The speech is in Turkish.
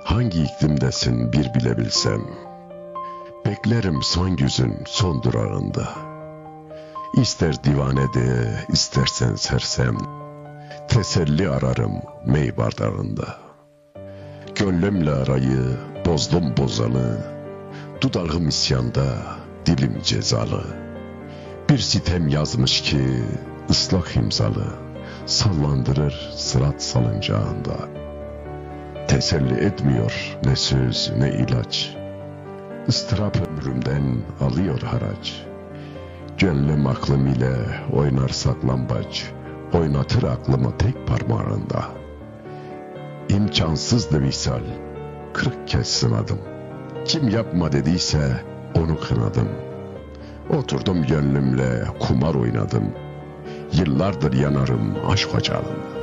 Hangi iklimdesin bir bilebilsem, beklerim son yüzün son durağında. İster divane de, istersen sersem, teselli ararım mey bardağında. Gönlümle arayı bozdum bozalı, dudağım isyanda, dilim cezalı. Bir sitem yazmış ki ıslak imzalı, sallandırır sırat salıncağında. Teselli etmiyor ne söz ne ilaç, ıstırap ömrümden alıyor haraç. Gönlüm aklım ile oynar saklambaç, oynatır aklımı tek parmağında. İmkansızdı misal, 40 kez sınadım. Kim yapma dediyse onu kınadım. Oturdum gönlümle kumar oynadım. Yıllardır yanarım aşk ocağında.